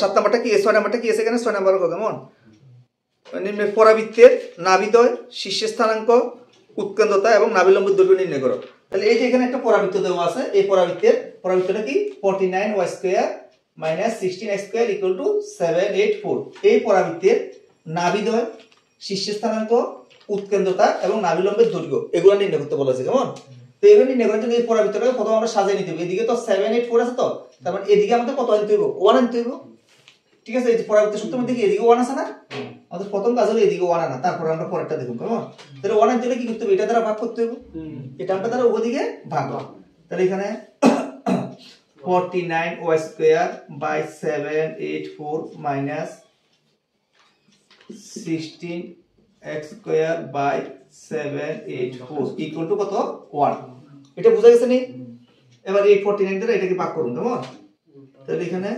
7 নাম্বারটা কি 6 নাম্বারটা কি আছে এখানে 6 নাম্বার হবে কেমন নিম্নের পরাবৃত্তের নাভিদ্বয় শীর্ষ স্থানাঙ্ক উৎকেন্দ্রতা এবং নাভিলম্বের দৈর্ঘ্য নির্ণয় করো। তাহলে এই যে এখানে একটা পরাবৃত্ত দেওয়া আছে, এই পরাবৃত্তটা কি 49y² - 16x² = 784। এই পরাবৃত্তের নাভিদ্বয় শীর্ষ স্থানাঙ্ক উৎকেন্দ্রতা এবং নাভিলম্বের দৈর্ঘ্য এগুলো নির্ণয় করতে বলেছে কেমন। তো এগুলো নির্ণয় করার জন্য এই পরাবৃত্তটাকে প্রথমে আমরা সাজিয়ে নিতে হবে। এদিকে তো 784 আছে, তো তার মানে এদিকে আমাদের কত আনতে হবে 1 আনতে হবে। ঠিক আছে, এই যে পরাবৃত্ত সূত্রের মধ্যে কি এদিকে 1 আছে না, আমাদের প্রথম কাজ হলো এদিকে 1 আনা, তারপর আমরা পরেরটা দেখব কেমন। তাহলে 1 আনতে হলে কি করতে হবে, এটা দ্বারা ভাগ করতে হবে, এটা আমরা দ্বারা ওদিকে ভাগ। তাহলে এখানে 49y² / 784 - 16x² / 784 = কত 1। এটা বুঝা গেছে নি? এবার এই 49 দ্বারা এটাকে ভাগ করুন কেমন। তাহলে এখানে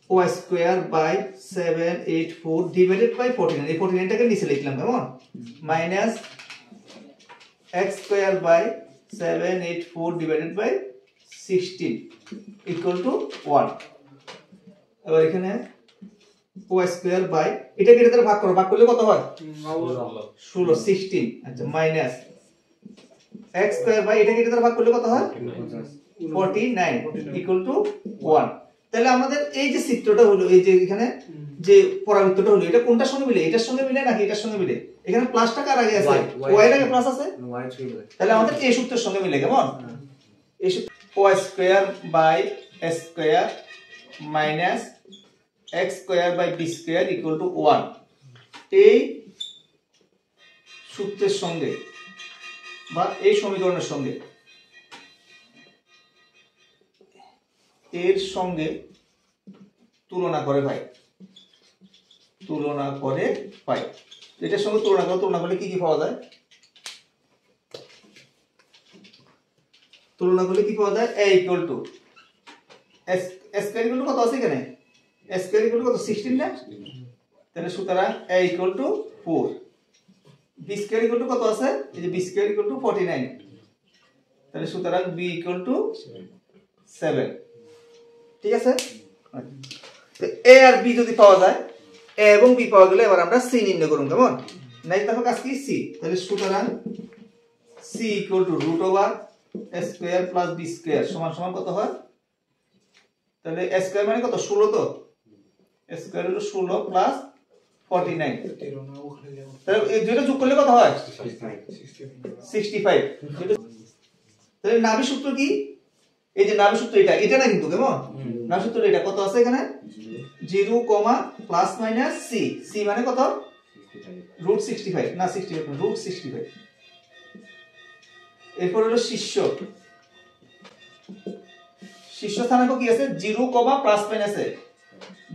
y² / 784 divided by 49, এই 49 টাকে নিচে লিখলাম কেমন, মাইনাস x² / 784 divided by 16 = 1। এবার এখানে y² বাই এটাকে এটা দ্বারা ভাগ করো, ভাগ করলে কত হয় 16 16। আচ্ছা, মাইনাস x² বাই এটাকে এটা দ্বারা ভাগ করলে কত হয় 49 = 1। তাহলে আমাদের এই যে চিত্রটা হলো, এই যে এখানে যে পরাবৃত্তটা হলো, এটা কোনটার সঙ্গে মিলে, এটার সঙ্গে মিলে নাকি এটার সঙ্গে মিলে? এখানে প্লাসটা কার আগে আছে, y এর আগে প্লাস আছে, তাহলে আমাদের এই সূত্রের সঙ্গে মিলে কেমন। এই y² by s² minus x² by b² = 1। এই সূত্রের সঙ্গে বা এই সমীকরণের সঙ্গে এর সঙ্গে তুলনা করে পাই, এটার সঙ্গে তুলনা করলে কি কি পাওয়া যায়, তুলনা করলে কি পাওয়া যায়, a = s² কত আছে এখানে, s² কত 16 না, তাহলে সুতরাং a = 4, b² কত আছে, এই যে b² = 49, তাহলে সুতরাং b = 7। ঠিক আছে, তো a আর b যদি পাওয়া যায়, a এবং b পাওয়া গেলে এবার আমরা c নির্ণয় করব কেমন। নাই দেখো কাজ কি c, তাহলে সুতরাং c = √a² + b² = কত হয়, তাহলে a² মানে কত 16, তো a² হলো 16 + 49, তাহলে এই দুটো যোগ করলে কত হয় 65। তাহলে নাভি সূত্র কি, এই যে নাভি সূত্র এটা না কিন্তু কেমন, নাভি সূত্র এটা কত আছে এখানে 0, ± c, c মানে কত √65 না 65 √65। এরপর হলো শীর্ষ স্থানাঙ্ক কি আছে 0, ± a,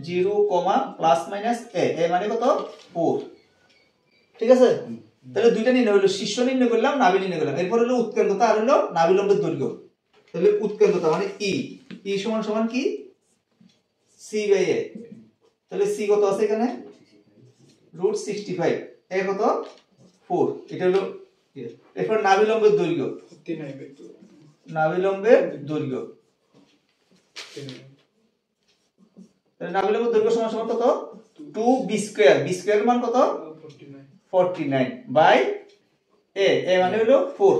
0, ± a মানে কত 4। ঠিক আছে, তাহলে দুইটা নির্ণয় হলো, শীর্ষ নির্ণয় করলাম, নাভি নির্ণয় করলাম। এরপর হলো উৎকেন্দ্রতা আর হলো নাভিলম্বের দৈর্ঘ্য। তাহলে উৎকেন্দ্রতা মানে e সমান কি c/a, তাহলে c কত আছে এখানে √65, a কত 4, এটা হলো। এরপর নাভিলম্বের দৈর্ঘ্য, নাভিলম্বের দৈর্ঘ্য, তাহলে নাভিলম্বের দৈর্ঘ্য সমান কত 2b², b² মান কত 49 বাই a মানে হলো 4,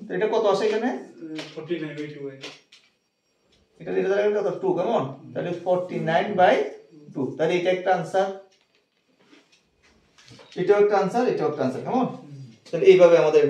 তো এটা কত আসে এখানে 49/2, এটা দ্বারা কত 2 কেমন, তাহলে 49/2, তাহলে এটা একটা आंसर, এটাও একটা आंसर, এটাও একটা आंसर কেমন। তাহলে এইভাবে আমাদের